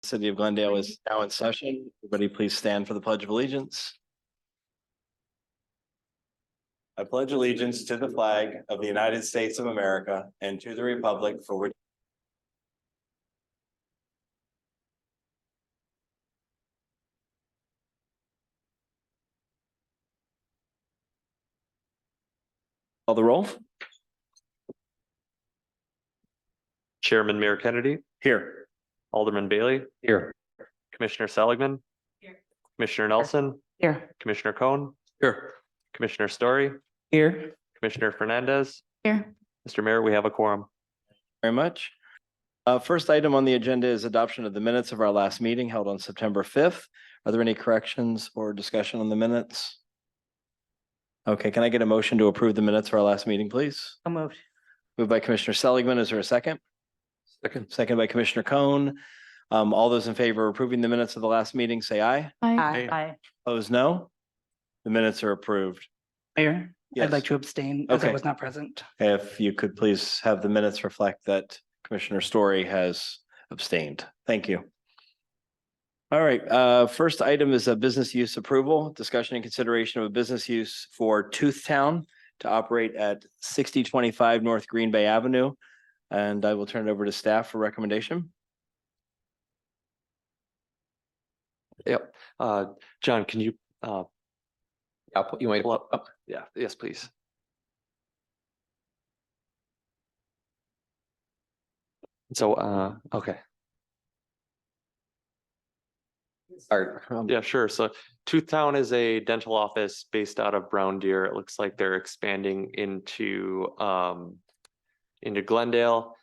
City of Glendale is now in session. Everybody please stand for the Pledge of Allegiance. I pledge allegiance to the flag of the United States of America and to the republic for which call the roll. Chairman Mayor Kennedy, Here. Alderman Bailey, Here. Commissioner Seligman, Here. Commissioner Nelson, Here. Commissioner Cohn, Here. Commissioner Story, Here. Commissioner Fernandez. Here. Mr. Mayor, we have a quorum. Very much. First item on the agenda is adoption of the minutes of our last meeting held on September 5th. Are there any corrections or discussion on the minutes? Okay, can I get a motion to approve the minutes of our last meeting, please? So moved. Moved by Commissioner Seligman. Is there a second? Second. Second by Commissioner Cohn. All those in favor of approving the minutes of the last meeting, say aye. Aye. Opposed, no. The minutes are approved. Mayor, Yes. I'd like to abstain as I Okay. was not present. If you could please have the minutes reflect that Commissioner Story has abstained. Thank you. All right, first item is a business use approval, discussion and consideration of a business use for Tooth Town to operate at 6025 North Green Bay Avenue. And I will turn it over to staff for recommendation. Yep. John, can you, I'll put you pull up? Yeah, yes, please. So, okay. start. Yeah, sure. So Tooth Town is a dental office based out of Brown Deer. It looks like they're expanding into Glendale,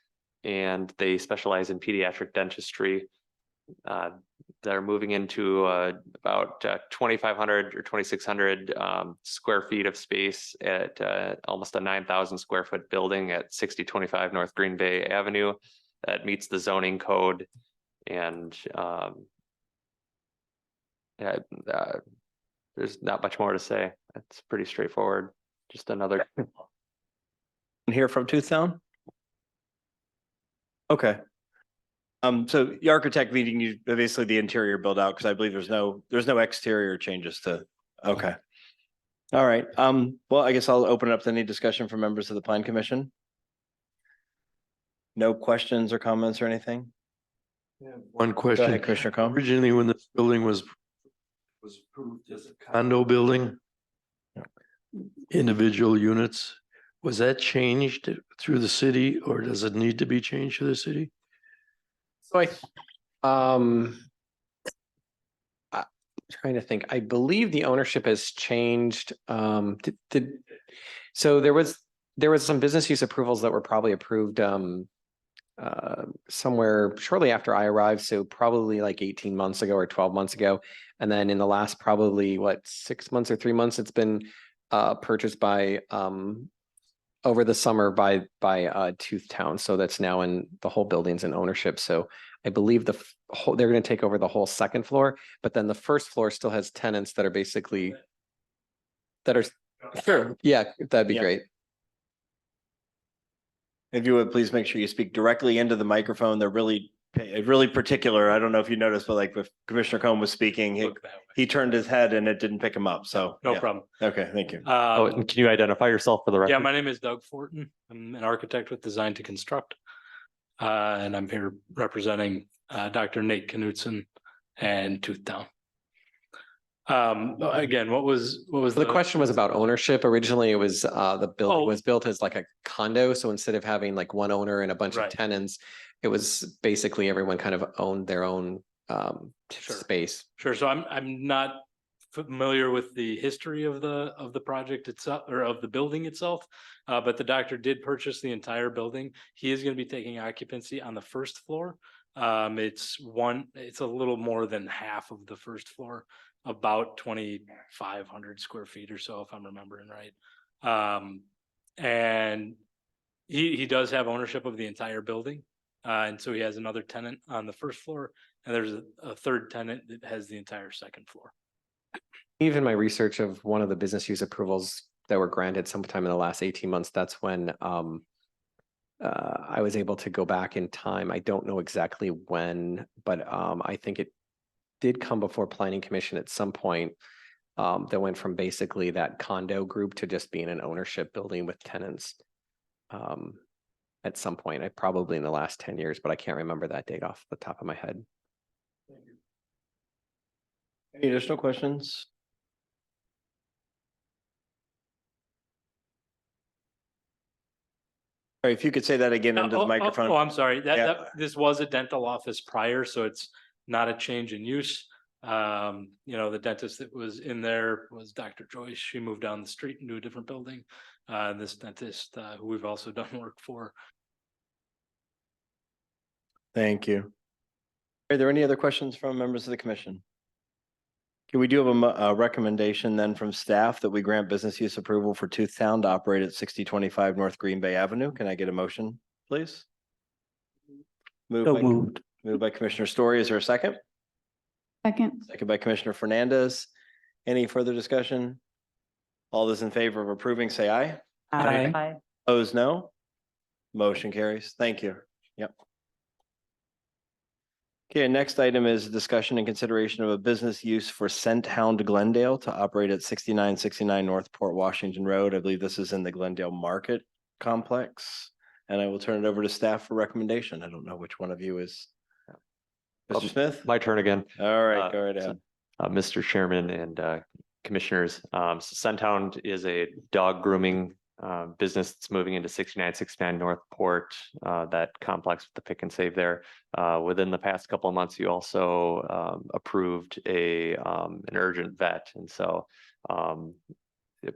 and they specialize in pediatric dentistry. They're moving into about 2,500 or 2,600 square feet of space at almost a 9,000 square foot building at 6025 North Green Bay Avenue that meets the zoning code. And there's not much more to say. It's pretty straightforward. Just another. Hear from Tooth Town? Okay. So the architect meeting, you basically the interior build out, because I believe there's no exterior changes to, okay. All right, well, I guess I'll open it up to any discussion from members of the Plan Commission. No questions or comments or anything? One Go question. ahead, Commissioner Combs. Originally, when this building was approved as a condo building, individual units, was that changed through the city, or does it need to be changed to the city? So I'm trying to think, I believe the ownership has changed. So there was some business use approvals that were probably approved somewhere shortly after I arrived. So probably like 18 months ago or 12 months ago. And then in the last probably 6 months or 3 months, it's been purchased by over the summer by Tooth Town. So that's now in the whole building's in ownership. So I believe they're going to take over the whole second floor, but then the first floor still has tenants that are basically that are sure. Yeah, that'd be Yeah. great. If you would please make sure you speak directly into the microphone. They're really particular. I don't know if you noticed, but like if Commissioner Combs was speaking, he turned his head and it didn't pick him up. So No yeah. problem. Okay, thank you. Oh, and can you identify yourself for the record? Yeah, my name is Doug Fortin. I'm an architect with Design to Construct. And I'm here representing Dr. Nate Knudsen and Tooth Town. Again, what was So the question was about ownership. Originally, it was the building Oh. was built as like a condo. So instead of having like one owner and a bunch Right. of tenants, it was basically everyone kind of owned their own Sure. space. Sure. So I'm not familiar with the history of the project itself or of the building itself. But the doctor did purchase the entire building. He is going to be taking occupancy on the first floor. It's a little more than half of the first floor, about 2,500 square feet or so, if I'm remembering right. And he does have ownership of the entire building. And so he has another tenant on the first floor, and there's a third tenant that has the entire second floor. Even my research of one of the business use approvals that were granted sometime in the last 18 months, that's when I was able to go back in time. I don't know exactly when, but I think it did come before Planning Commission at some point. That went from basically that condo group to just being an ownership building with tenants. At some point, probably in the last 10 years, but I can't remember that date off the top of my head. Any additional questions? All right, if you could say that again into the Oh, microphone. I'm sorry, Yeah. this was a dental office prior, so it's not a change in use. The dentist that was in there was Dr. Joyce. She moved down the street into a different building. This dentist, who we've also done work for. Thank you. Are there any other questions from members of the commission? Okay, we do have a recommendation then from staff that we grant business use approval for Toothtown to operate at 6025 North Green Bay Avenue. Can I get a motion, please? Moved by Commissioner Story. Is there a second? Second. Second by Commissioner Fernandez. Any further discussion? All those in favor of approving, say aye. Aye. Opposed, no. Motion carries. Thank you. Yep. Okay, next item is discussion and consideration of a business use for Scent Hound Glendale to operate at 6969 North Port Washington Road. I believe this is in the Glendale Market Complex. And I will turn it over to staff for recommendation. I don't know which one of you is. Mr. Smith? My turn again. All right, Uh, go right so- ahead. Mr. Chairman and Commissioners. So Scenthound is a dog grooming business that's moving into 6969 North Port, that complex with the pick and save there. Within the past couple of months, you also approved an urgent vet. And so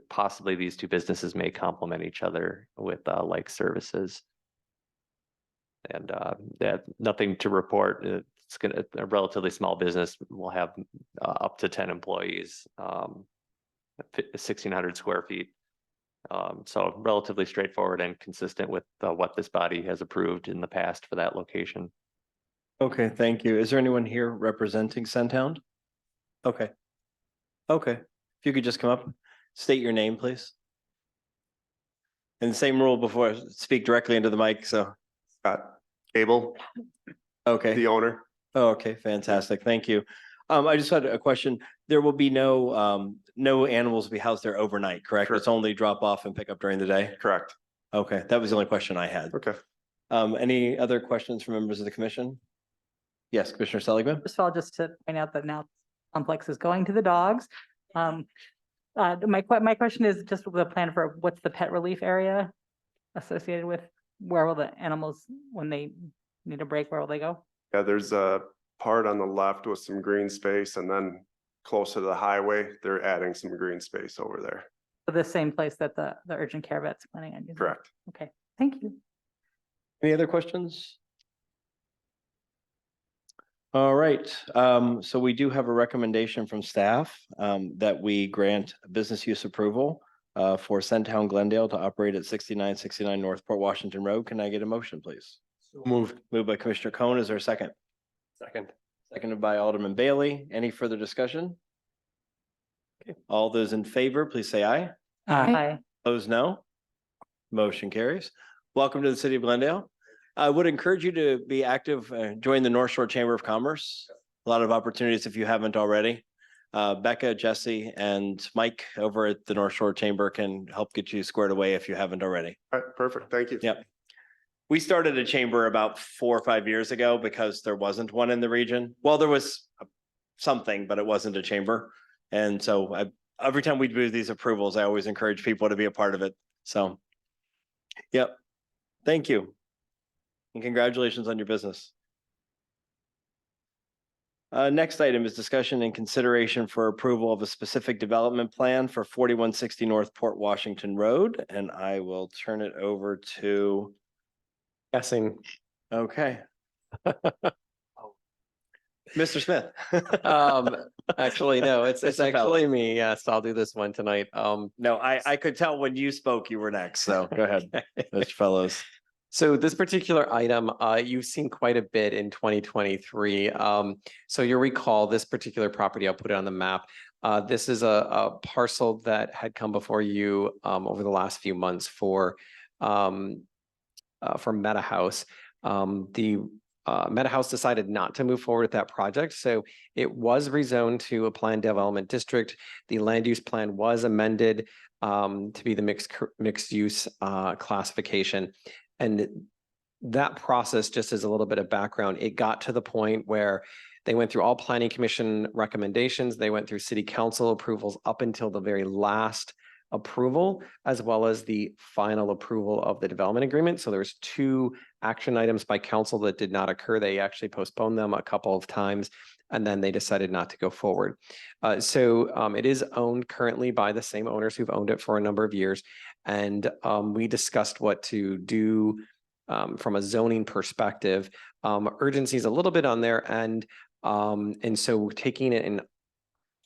possibly these two businesses may complement each other with like services. And nothing to report. It's a relatively small business. We'll have up to 10 employees, 1,600 square feet. So relatively straightforward and consistent with what this body has approved in the past for that location. Okay, thank you. Is there anyone here representing Scent Hound? Okay. Okay, if you could just come up, state your name, please. And same rule before, speak directly into the mic, so. Scott Cable, Okay. the owner. Oh, okay, fantastic. Thank you. I just had a question. There will be no animals will be housed there overnight, correct? Sure. It's only drop off and pick up during the day? Correct. Okay, that was the only question I had. Okay. Any other questions from members of the commission? Yes, Commissioner Seligman? First of all, just to point out that now complex is going to the dogs. My question is just the plan for what's the pet relief area associated with, where will the animals, when they need a break, where will they go? Yeah, there's a part on the left with some green space, and then closer to the highway, they're adding some green space over there. The same place that the urgent care vet's planning on using? Correct. Okay, thank you. Any other questions? All right, so we do have a recommendation from staff that we grant business use approval for Scent Hound Glendale to operate at 6969 North Port Washington Road. Can I get a motion, please? Moved. Moved by Commissioner Cohen. Is there a second? Second. Seconded by Alderman Bailey. Any further discussion? Okay, all those in favor, please say aye. Aye. Opposed, no. Motion carries. Welcome to the city of Glendale. I would encourage you to be active, join the North Shore Chamber of Commerce. A lot of opportunities if you haven't already. Becca, Jesse, and Mike over at the North Shore Chamber can help get you squared away if you haven't already. All right, perfect. Thank you. Yep. We started a chamber about 4 or 5 years ago because there wasn't one in the region. Well, there was something, but it wasn't a chamber. And so every time we do these approvals, I always encourage people to be a part of it. So, yep. Thank you. And congratulations on your business. Next item is discussion and consideration for approval of a specific development plan for 4160 North Port Washington Road. And I will turn it over to, Guessing. okay. Mr. Smith. Actually, no, it's Mr. actually me. Yes, I'll do this one tonight. No, I could tell when you spoke, you were next. So go ahead, Mr. Fellows. So this particular item, you've seen quite a bit in 2023. So you'll recall this particular property, I'll put it on the map. This is a parcel that had come before you over the last few months for for Meta House. The Meta House decided not to move forward with that project, so it was rezoned to a planned development district. The land use plan was amended to be the mixed use classification, and that process, just as a little bit of background, it got to the point where they went through all planning commission recommendations. They went through city council approvals up until the very last approval, as well as the final approval of the development agreement. So there's 2 action items by council that did not occur. They actually postponed them a couple of times, and then they decided not to go forward. It is owned currently by the same owners who've owned it for a number of years. And we discussed what to do from a zoning perspective. Urgency is a little bit on their end. And so taking it and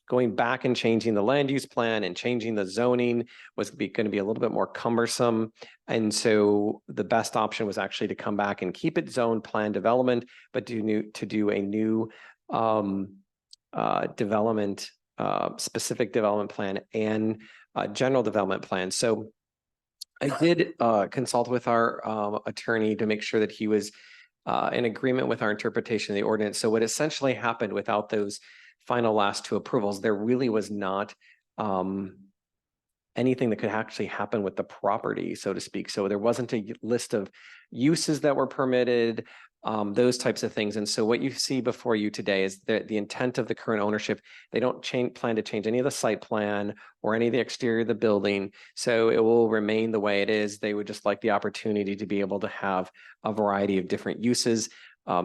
going back and changing the land use plan and changing the zoning was going to be a little bit more cumbersome. And so the best option was actually to come back and keep it zone plan development, but to do a new development, specific development plan and general development plan. So I did consult with our attorney to make sure that he was in agreement with our interpretation of the ordinance. So what essentially happened without those final last 2 approvals, there really was not anything that could actually happen with the property, so to speak. So there wasn't a list of uses that were permitted, those types of things. And so what you see before you today is the intent of the current ownership. They don't plan to change any of the site plan or any of the exterior of the building. So it will remain the way it is. They would just like the opportunity to be able to have a variety of different uses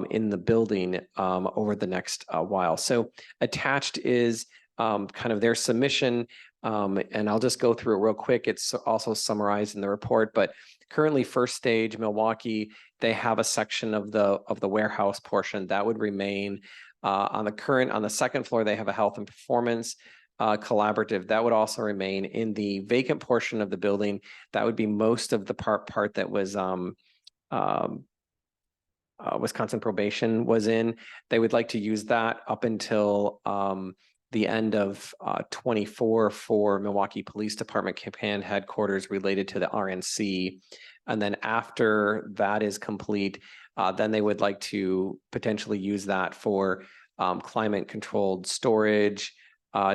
in the building over the next while. So attached is kind of their submission. And I'll just go through it real quick. It's also summarized in the report, but currently First Stage Milwaukee, they have a section of the warehouse portion that would remain on the second floor. They have a health and performance collaborative that would also remain in the vacant portion of the building. That would be most of the part that was Wisconsin probation was in. They would like to use that up until the end of 24 for Milwaukee Police Department command headquarters related to the RNC. And then after that is complete, then they would like to potentially use that for climate controlled storage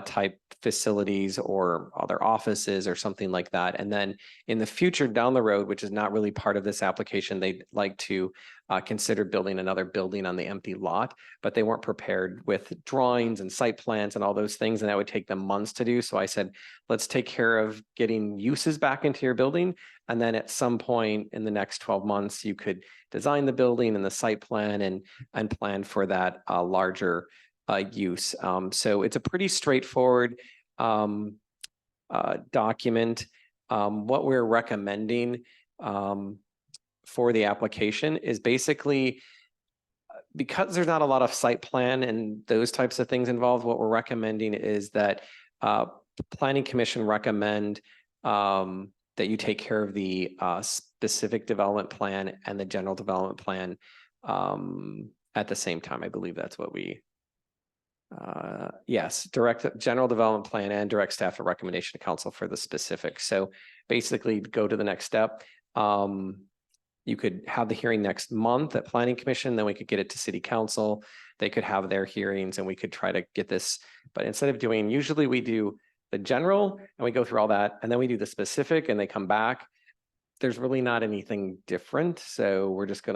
type facilities or other offices or something like that. And then in the future down the road, which is not really part of this application, they'd like to consider building another building on the empty lot, but they weren't prepared with drawings and site plans and all those things, and that would take them months to do. So I said, let's take care of getting uses back into your building. And then at some point in the next 12 months, you could design the building and the site plan and plan for that larger use. So it's a pretty straightforward document. What we're recommending for the application is basically, because there's not a lot of site plan and those types of things involved, what we're recommending is that Planning Commission recommend that you take care of the specific development plan and the general development plan at the same time. I believe that's what we yes, direct general development plan and direct staff a recommendation to council for the specifics. So basically go to the next step. You could have the hearing next month at Planning Commission, then we could get it to City Council. They could have their hearings and we could try to get this. But instead of doing, usually we do the general and we go through all that and then we do the specific and they come back. There's really not anything different. So we're just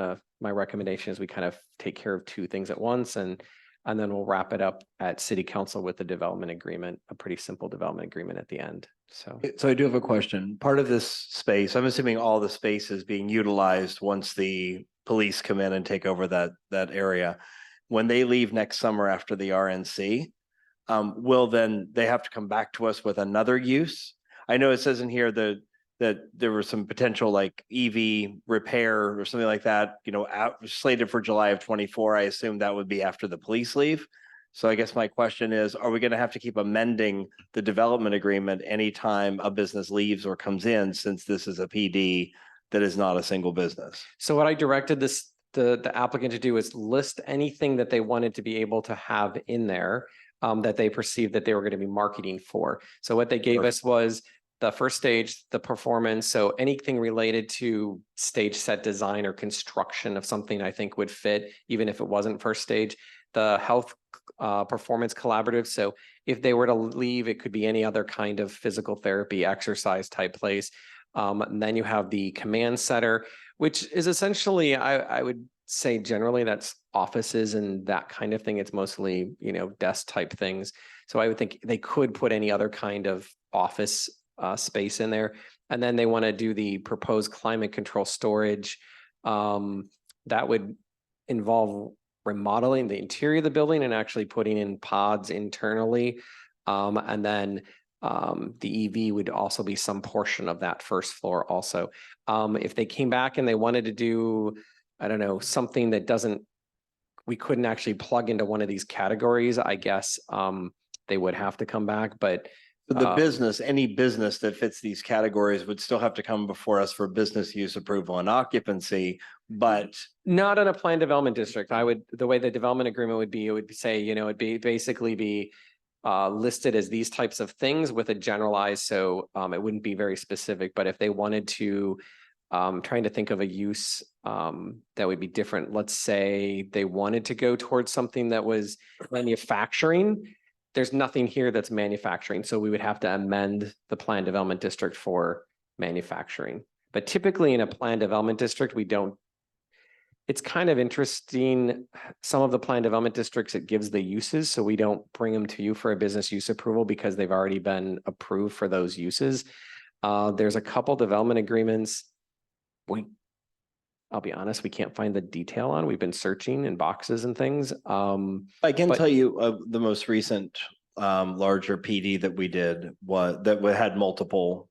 my recommendation is we kind of take care of 2 things at once and then we'll wrap it up at City Council with the development agreement, a pretty simple development agreement at the end. So I do have a question. Part of this space, I'm assuming all the space is being utilized once the police come in and take over that area. When they leave next summer after the RNC, will then they have to come back to us with another use? I know it says in here that there was some potential like EV repair or something like that, slated for July of 24. I assume that would be after the police leave. So I guess my question is, are we going to have to keep amending the development agreement anytime a business leaves or comes in, since this is a PD that is not a single business? So what I directed the applicant to do is list anything that they wanted to be able to have in there that they perceived that they were going to be marketing for. So what they gave us was the first stage, the performance, so anything related to stage set design or construction of something I think would fit, even if it wasn't first stage. The health performance collaborative, so if they were to leave, it could be any other kind of physical therapy, exercise type place. And then you have the command center, which is essentially, I would say generally that's offices and that kind of thing. It's mostly, you know, desk type things. So I would think they could put any other kind of office space in there. And then they want to do the proposed climate control storage. That would involve remodeling the interior of the building and actually putting in pods internally. And then the EV would also be some portion of that first floor also. If they came back and they wanted to do, I don't know, something that we couldn't actually plug into one of these categories, I guess they would have to come back, but The business, any business that fits these categories would still have to come before us for business use approval and occupancy, but not in a planned development district. The way the development agreement would be, it would say, you know, it'd be basically be listed as these types of things with a generalized, so it wouldn't be very specific, but if they wanted to, trying to think of a use that would be different. Let's say they wanted to go towards something that was manufacturing. There's nothing here that's manufacturing, so we would have to amend the planned development district for manufacturing. But typically in a planned development district, we don't. It's kind of interesting. Some of the planned development districts, it gives the uses, so we don't bring them to you for a business use approval because they've already been approved for those uses. There's a couple development agreements. I'll be honest, we can't find the detail on. We've been searching in boxes and things. I can But- tell you the most recent larger PD that we did was that we had multiple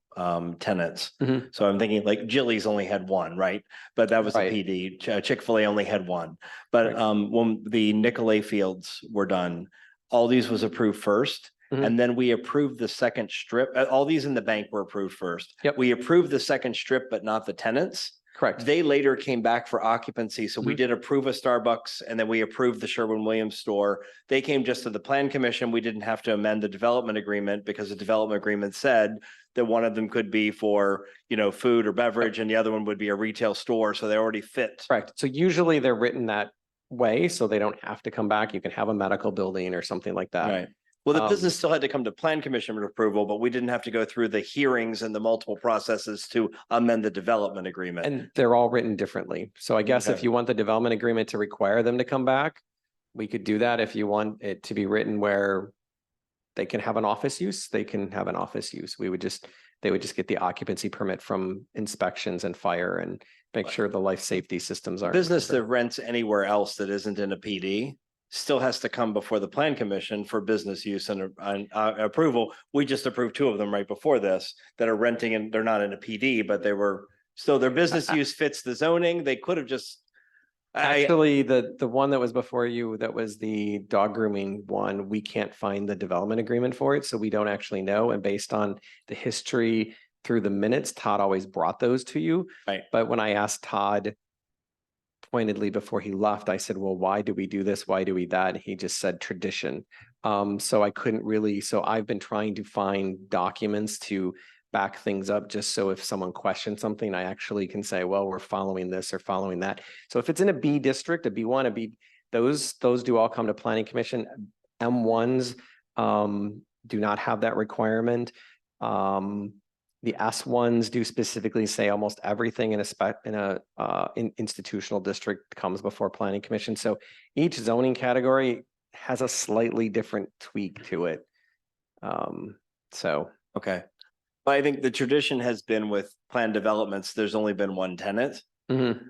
tenants. Mhm. So I'm thinking like Jilly's only had one, right? But that was a Right. PD. Chick-fil-A only had one. But Right. when the Nicolay Fields were done, all these was approved first. Mhm. And then we approved the second strip. All these in the bank were approved first. Yep. We approved the second strip, but not the tenants. Correct. They later came back for occupancy, so we Mhm. did approve a Starbucks and then we approved the Sherwin-Williams store. They came just to the plan commission. We didn't have to amend the development agreement because the development agreement said that one of them could be for, you know, food or beverage and the other one would be a retail store, so they already fit. Correct. So usually they're written that way, so they don't have to come back. You can have a medical building or something like that. Right. Well, the Um, business still had to come to plan commission approval, but we didn't have to go through the hearings and the multiple processes to amend the development agreement. And they're all written differently. So I guess if Okay. you want the development agreement to require them to come back, we could do that. If you want it to be written where they can have an office use, they can have an office use. They would just get the occupancy permit from inspections and fire and make sure the life safety systems are. Business that rents anywhere else that isn't in a PD still has to come before the plan commission for business use and approval. We just approved two of them right before this that are renting and they're not in a PD, but they were still their business use fits the zoning. They could have just. Actually, the one that was before you, that was the dog grooming one, we can't find the development agreement for it, so we don't actually know. And based on the history through the minutes, Todd always brought those to you. Right. But when I asked Todd pointedly before he left, I said, well, why do we do this? Why do we that? He just said tradition. So I couldn't really, so I've been trying to find documents to back things up, just so if someone questions something, I actually can say, well, we're following this or following that. So if it's in a B district, a B1, a B, those do all come to planning commission. M1s do not have that requirement. The S1s do specifically say almost everything in a institutional district comes before planning commission. So each zoning category has a slightly different tweak to it. So. Okay. But I think the tradition has been with planned developments, there's only been one tenant. Mhm.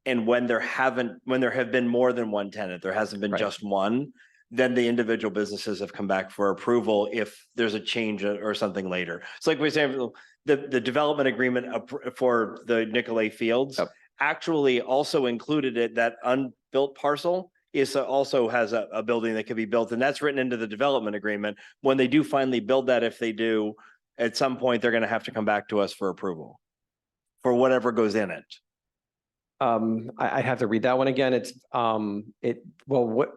And when there have been more than one tenant, there hasn't been Right. just one, then the individual businesses have come back for approval if there's a change or something later. It's like we say, the development agreement for the Nicolay Fields Yep. actually also included it, that unbuilt parcel is also has a building that could be built, and that's written into the development agreement. When they do finally build that, if they do, at some point, they're gonna have to come back to us for approval for whatever goes in it. I'd have to read that one again. It's,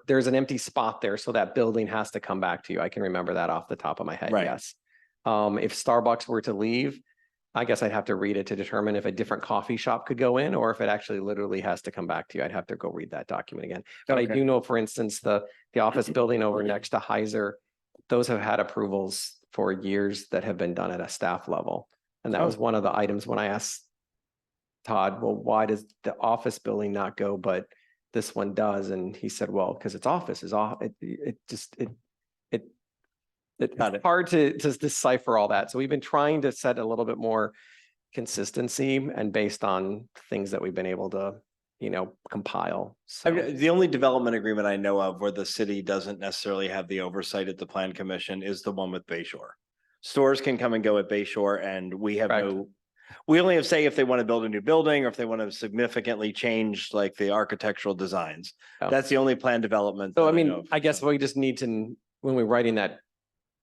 there's an empty spot there, so that building has to come back to you. I can remember that off the top of my head, Right. yes. If Starbucks were to leave, I guess I'd have to read it to determine if a different coffee shop could go in or if it actually literally has to come back to you. I'd have to go read that document again. But I Okay. do know, for instance, the office building over next to Heiser, those have had approvals for years that have been done at a staff level. And that was one of the items when I asked Todd, well, why does the office building not go, but this one does? And he said, well, because its office is off, Got it's it. hard to decipher all that. So we've been trying to set a little bit more consistency and based on things that we've been able to, compile. I So mean, the only development agreement I know of where the city doesn't necessarily have the oversight at the plan commission is the one with Bay Shore. Stores can come and go at Bay Shore and we have Correct. we only have say if they want to build a new building or if they want to significantly change like the architectural designs. Oh. That's the only plan development. So that I know mean, of. I guess we just need to, when we're writing that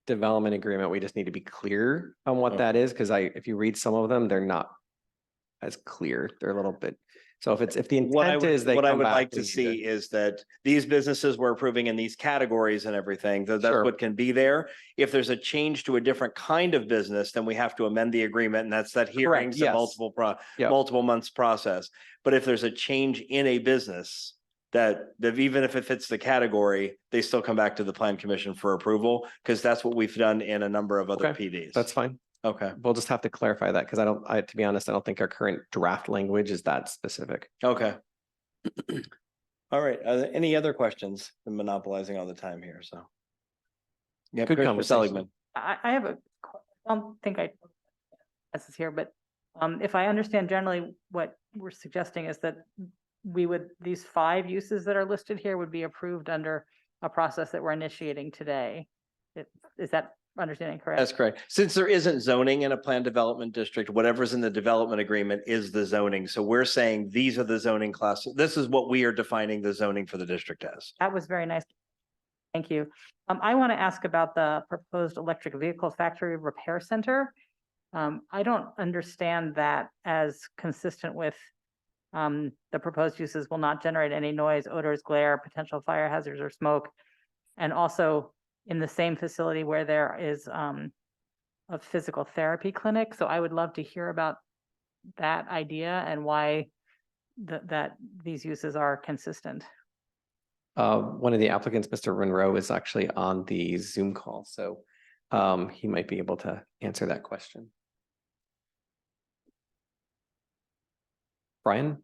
development agreement, we just need to be clear on what Okay. that is, because if you read some of them, they're not as clear. They're a little bit, so if the What I intent would, is they what I come would back, like we to need see is that these businesses we're approving in these categories and everything, that's Sure. what can be there. If there's a change to a different kind of business, then we have to amend the agreement and that's that hearings and yes. Yep. multiple months process. But if there's a change in a business that even if it fits the category, they still come back to the plan commission for approval, because that's what we've done in a number of other Okay, PDs. That's fine. Okay, We'll just have to clarify that because to be honest, I don't think our current draft language is that specific. okay. All right, are there any other questions? I'm monopolizing all the time here, so. Yeah, Good Commissioner conversation. Seligman. I have I don't think this is here, but if I understand generally what we're suggesting is that these 5 uses that are listed here would be approved under a process that we're initiating today. Is that understanding correct? That's correct. Since there isn't zoning in a planned development district, whatever's in the development agreement is the zoning. So we're saying these are the zoning classes. This is what we are defining the zoning for the district as. That was very nice. Thank you. I want to ask about the proposed electric vehicle factory repair center. I don't understand that as consistent with the proposed uses will not generate any noise, odors, glare, potential fire hazards or smoke. And also in the same facility where there is a physical therapy clinic. So I would love to hear about that idea and why that these uses are consistent. One of the applicants, Mr. Monroe, is actually on the Zoom call, so he might be able to answer that question. Brian?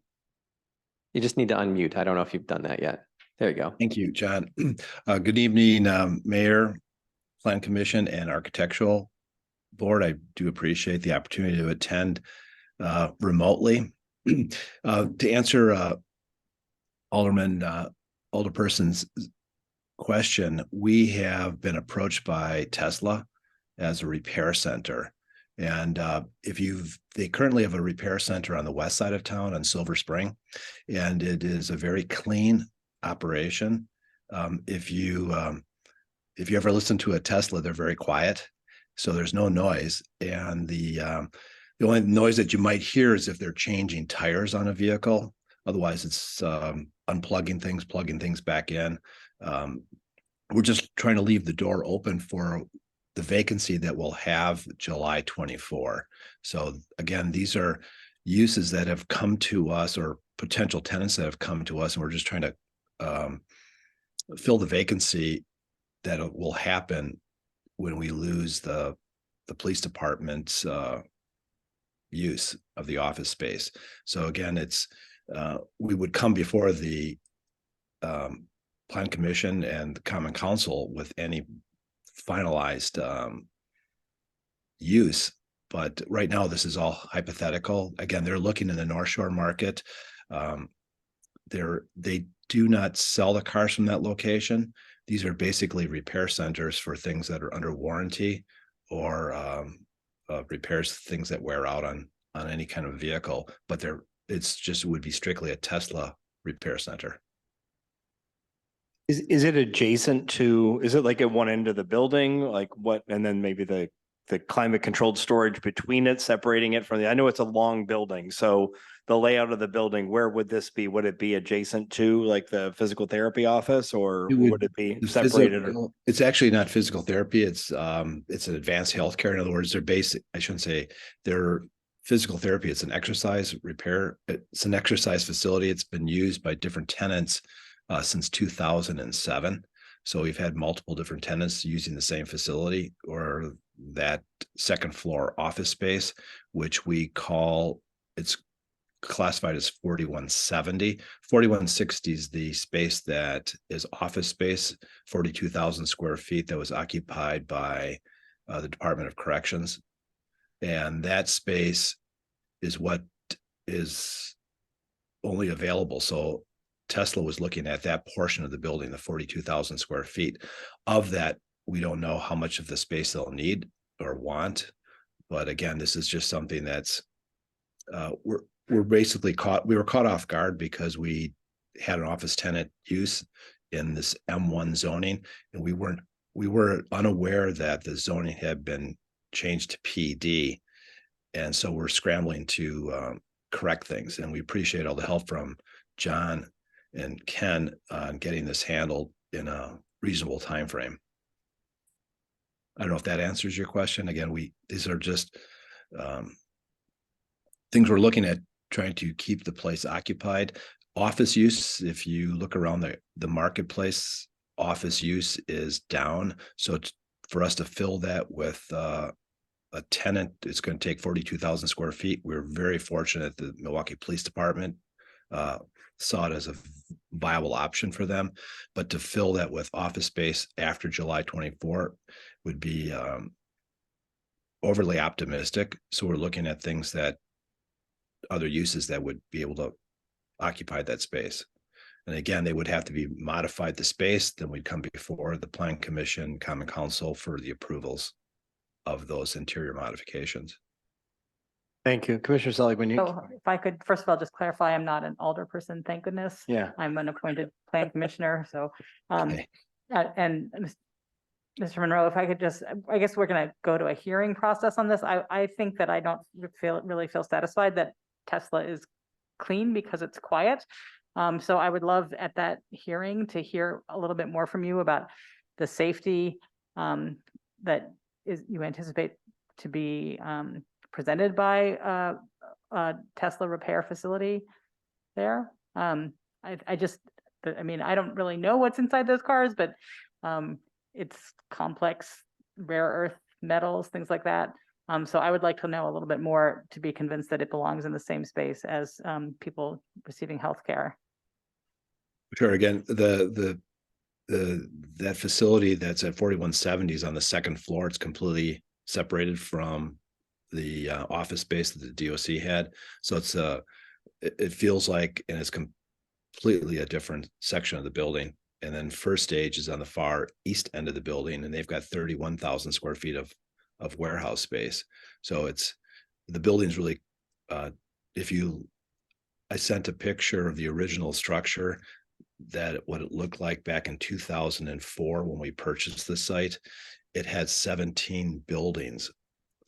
You just need to unmute. I don't know if you've done that yet. There you go. Thank you, John. Good evening, Mayor, Plan Commission, and Architectural Board. I do appreciate the opportunity to attend remotely. To answer Alderperson's question, we have been approached by Tesla as a repair center. And they currently have a repair center on the west side of town on Silver Spring, and it is a very clean operation. If you ever listen to a Tesla, they're very quiet, so there's no noise. And the only noise that you might hear is if they're changing tires on a vehicle. Otherwise, it's unplugging things, plugging things back in. We're just trying to leave the door open for the vacancy that we'll have July 24. So again, these are uses that have come to us or potential tenants that have come to us, and we're just trying to fill the vacancy that will happen when we lose the police department's use of the office space. So again, it's we would come before the Plan Commission and the Common Council with any finalized use. But right now, this is all hypothetical. Again, they're looking in the North Shore market. They do not sell the cars from that location. These are basically repair centers for things that are under warranty or repairs things that wear out on any kind of vehicle. But it would be strictly a Tesla repair center. Is it adjacent to, is it like at one end of the building, like what, and then maybe the the climate controlled storage between it, separating it from I know it's a long building, so the layout of the building, where would this be? Would it be adjacent to like the physical therapy office, or It would- would it be The separated? physical- It's actually not physical therapy. It's an advanced healthcare. In other words, they're basic, I shouldn't say they're physical therapy. It's an exercise repair. It's an exercise facility. It's been used by different tenants since 2007. So we've had multiple different tenants using the same facility or that second floor office space, which we call, it's classified as 4170. 4160 is the space that is office space, 42,000 square feet that was occupied by the Department of Corrections. And that space is what is only available. So Tesla was looking at that portion of the building, the 42,000 square feet. Of that, we don't know how much of the space they'll need or want. But again, this is just something that's we're basically we were caught off guard because we had an office tenant use in this M1 zoning, and we were unaware that the zoning had been changed to PD. And so we're scrambling to correct things, and we appreciate all the help from John and Ken on getting this handled in a reasonable time frame. I don't know if that answers your question. Again, these are just things we're looking at, trying to keep the place occupied. Office use, if you look around the marketplace, office use is down. So for us to fill that with a tenant, it's going to take 42,000 square feet. We're very fortunate the Milwaukee Police Department saw it as a viable option for them. But to fill that with office space after July 24 would be overly optimistic. So we're looking at things that other uses that would be able to occupy that space. And again, they would have to be modified the space, then we'd come before the Plan Commission, Common Council for the approvals of those interior modifications. Thank you. Commissioner Seligman, you, So if I could, first of all, just clarify, I'm not an alder person, thank goodness. yeah. I'm an appointed plan commissioner, so, Okay. and Mr. Monroe, if I could just, I guess we're gonna go to a hearing process on this. I think that I don't really feel satisfied that Tesla is clean because it's quiet. So I would love at that hearing to hear a little bit more from you about the safety that you anticipate to be presented by a Tesla repair facility there. I mean, I don't really know what's inside those cars, but it's complex, rare earth metals, things like that. So I would like to know a little bit more to be convinced that it belongs in the same space as people receiving healthcare. Sure. Again, that facility that's at 4170 is on the second floor. It's completely separated from the office space that the DOC had. So it's it feels like, and it's completely a different section of the building. And then first stage is on the far east end of the building, and they've got 31,000 square feet of warehouse space. So the building's really, I sent a picture of the original structure, that what it looked like back in 2004 when we purchased the site. It had 17 buildings,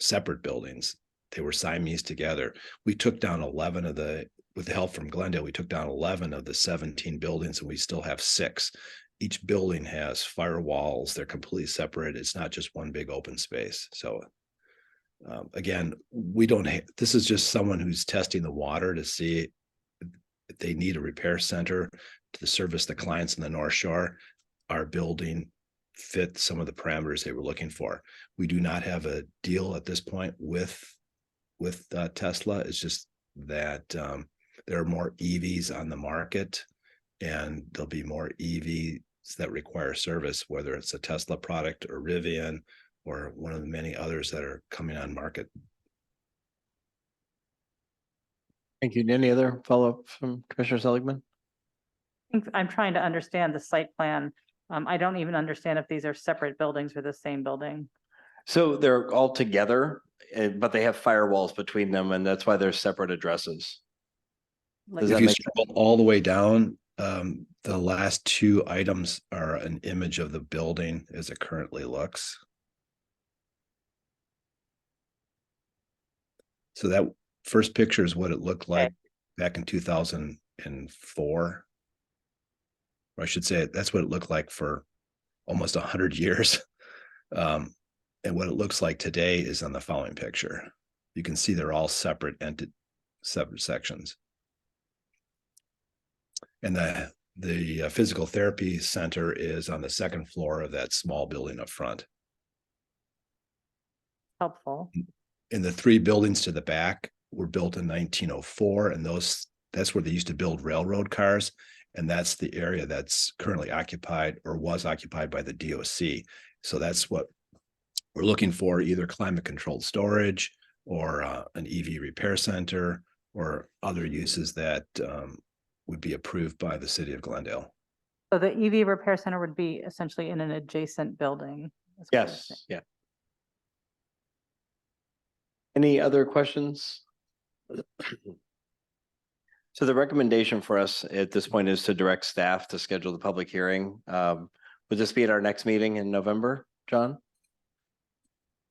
separate buildings. They were Siamese together. We took down 11 of with the help from Glendale, we took down 11 of the 17 buildings, and we still have 6. Each building has firewalls. They're completely separated. It's not just one big open space. So again, this is just someone who's testing the water to see if they need a repair center to service the clients in the North Shore. Our building fit some of the parameters they were looking for. We do not have a deal at this point with Tesla. It's just that there are more EVs on the market, and there'll be more EVs that require service, whether it's a Tesla product or Rivian or one of the many others that are coming on market. Thank you. Any other follow-up from Commissioner Seligman? I'm trying to understand the site plan. I don't even understand if these are separate buildings or the same building. So they're all together, but they have firewalls between them, and that's why they're separate addresses. Like, Does that If you make scroll all the way down, the last 2 items are an image of the building as it currently looks. So that first picture is what it looked like back in 2004. Or I should say, that's what it looked like for almost 100 years. And what it looks like today is on the following picture. You can see they're all separate sections. And the physical therapy center is on the second floor of that small building up front. Helpful. And the three buildings to the back were built in 1904, and that's where they used to build railroad cars. And that's the area that's currently occupied or was occupied by the DOC. So that's what we're looking for, either climate controlled storage or an EV repair center or other uses that would be approved by the city of Glendale. So the EV repair center would be essentially in an adjacent building. is what you're saying. Yes, yeah. Any other questions? So the recommendation for us at this point is to direct staff to schedule the public hearing. Would this be at our next meeting in November, John?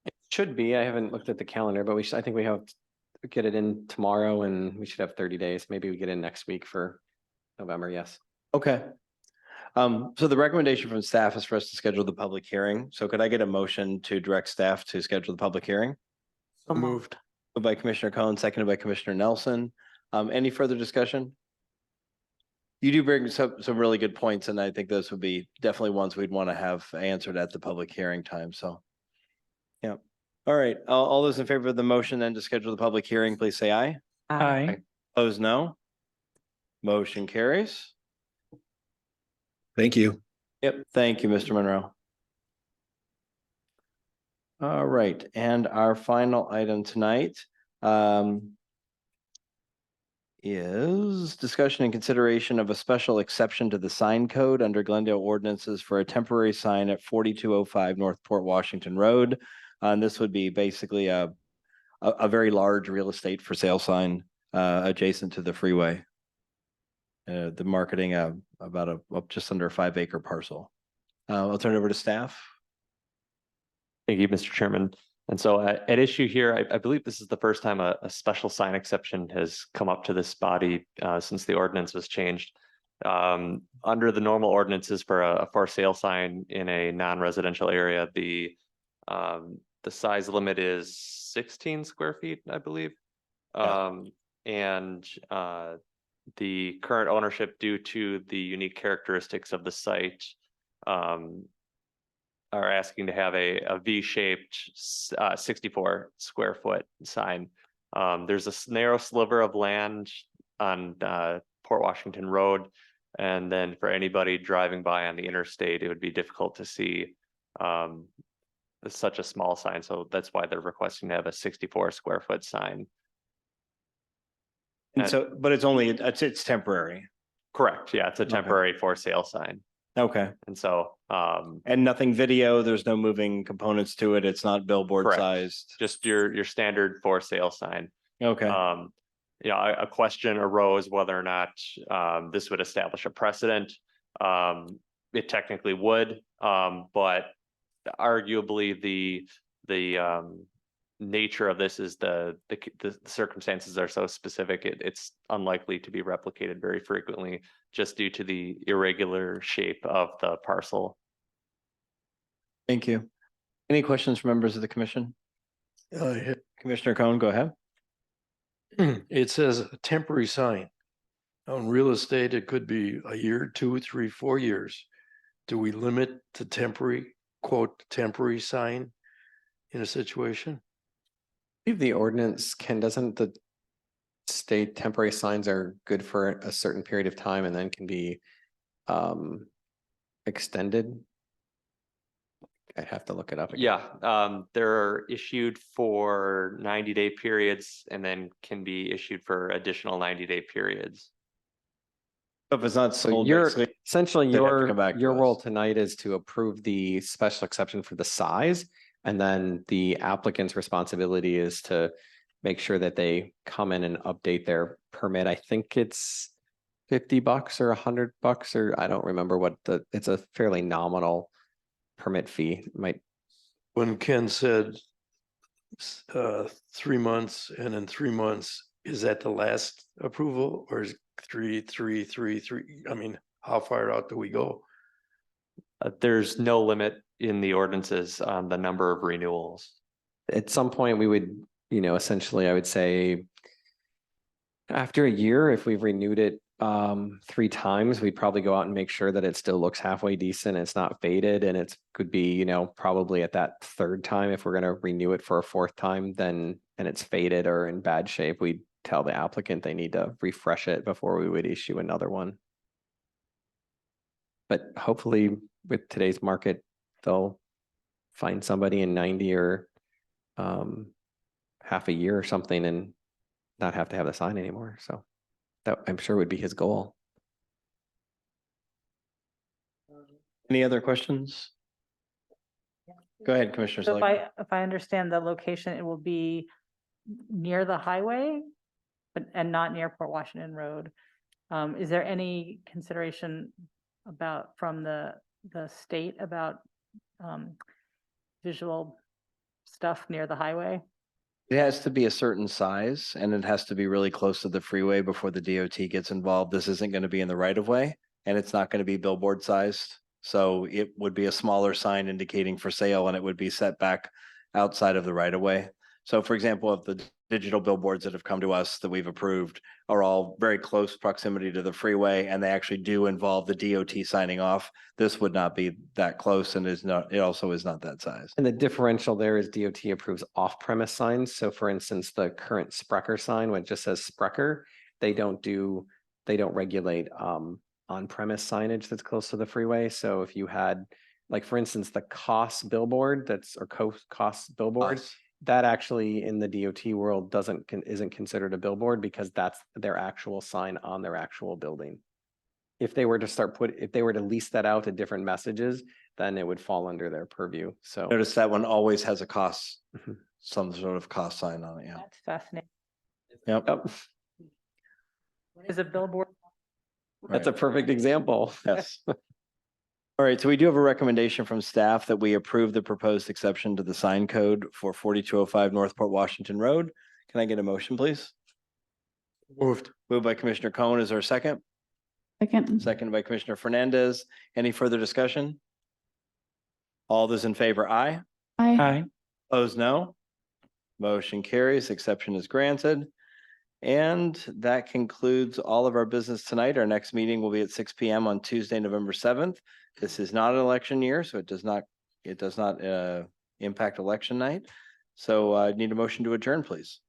It should be. I haven't looked at the calendar, but I think we have to get it in tomorrow and we should have 30 days. Maybe we get in next week for November. Yes. Okay. So the recommendation from staff is for us to schedule the public hearing. So could I get a motion to direct staff to schedule the public hearing? So moved. Moved by Commissioner Cohen, seconded by Commissioner Nelson. Any further discussion? You do bring some really good points, and I think those would be definitely ones we'd want to have answered at the public hearing time, so. Yeah, all right, all those in favor of the motion then to schedule the public hearing, please say aye. Aye. Opposed, no. Motion carries. Thank you. Yep, thank you, Mr. Monroe. All right, and our final item tonight is discussion and consideration of a special exception to the sign code under Glendale ordinances for a temporary sign at 4205 North Port Washington Road. And this would be basically a very large real estate for sale sign adjacent to the freeway. The marketing about just under a 5-acre parcel. I'll turn it over to staff. Thank you, Mr. Chairman. And so at issue here, I believe this is the first time a special sign exception has come up to this body since the ordinance was changed. Under the normal ordinances for a for sale sign in a non-residential area, the size limit is 16 square feet, I believe. And the current ownership, due to the unique characteristics of the site, are asking to have a V-shaped 64 square foot sign. There's a narrow sliver of land on Port Washington Road. And then for anybody driving by on the interstate, it would be difficult to see such a small sign. So that's why they're requesting to have a 64 square foot sign. And so, but it's temporary. Correct. Yeah, it's a temporary for sale sign. Okay. And so And nothing video, there's no moving components to it. It's not billboard Correct. sized. just your standard for sale sign. Okay. You know, a question arose whether or not this would establish a precedent. It technically would, but arguably the nature of this is the circumstances are so specific, it's unlikely to be replicated very frequently just due to the irregular shape of the parcel. Thank you. Any questions from members of the commission? Commissioner Cohen, go ahead. It says a temporary sign. On real estate, it could be a year, 2, 3, 4 years. Do we limit the temporary, quote, temporary sign in a situation? I believe the ordinance doesn't the state temporary signs are good for a certain period of time and then can be extended? I'd have to look it up again. Yeah, they're issued for 90-day periods and then can be issued for additional 90-day periods. If it's not So sold, you're basically, essentially they'd have to come back to your role us. tonight is to approve the special exception for the size. And then the applicant's responsibility is to make sure that they come in and update their permit. I think it's $50 or $100, or I don't remember what it's a fairly nominal permit fee. Might When Ken said 3 months and in 3 months, is that the last approval or is 3? I mean, how far out do we go? There's no limit in the ordinances on the number of renewals. At some point, we would, essentially, I would say after a year, if we've renewed it 3 times, we'd probably go out and make sure that it still looks halfway decent. It's not faded and it could be, probably at that 3rd time, if we're going to renew it for a 4th time, then, and it's faded or in bad shape, we'd tell the applicant they need to refresh it before we would issue another one. But hopefully with today's market, they'll find somebody in 90 or half a year or something and not have to have the sign anymore. So that I'm sure would be his goal. Any other questions? Go ahead, Commissioner. So Seligman. if I understand the location, it will be near the highway, and not near Port Washington Road. Is there any consideration from the state about visual stuff near the highway? It has to be a certain size and it has to be really close to the freeway before the DOT gets involved. This isn't going to be in the right of way and it's not going to be billboard sized. So it would be a smaller sign indicating for sale and it would be set back outside of the right of way. So for example, of the digital billboards that have come to us that we've approved are all very close proximity to the freeway and they actually do involve the DOT signing off. This would not be that close and it also is not that size. And the differential there is DOT approves off-premise signs. So for instance, the current Sprecher sign, when it just says Sprecher, they don't regulate on-premise signage that's close to the freeway. So if you had, like, for instance, the COS billboard COS billboard, that actually in the DOT world isn't considered a billboard because that's their actual sign on their actual building. If they were to lease that out to different messages, then it would fall under their purview. So Notice that one always has a cost, Mhm. some sort of cost sign on it, yeah. That's fascinating. Yep. What is a billboard? That's a perfect example. Yes. All right, so we do have a recommendation from staff that we approve the proposed exception to the sign code for 4205 North Port Washington Road. Can I get a motion, please? Moved. Moved by Commissioner Cohen. Is there a second? Second. Second by Commissioner Fernandez. Any further discussion? All those in favor, aye. Aye. Opposed, no. Motion carries. Exception is granted. And that concludes all of our business tonight. Our next meeting will be at 6 p.m. on Tuesday, November 7th. This is not an election year, so it does not impact election night. So I need a motion to adjourn, please.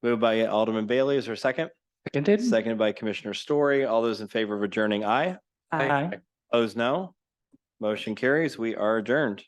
Moved by Alderman Bailey. Is there a second? Seconded. Seconded by Commissioner Story. All those in favor of adjourning, aye. Aye. Opposed, no. Motion carries. We are adjourned.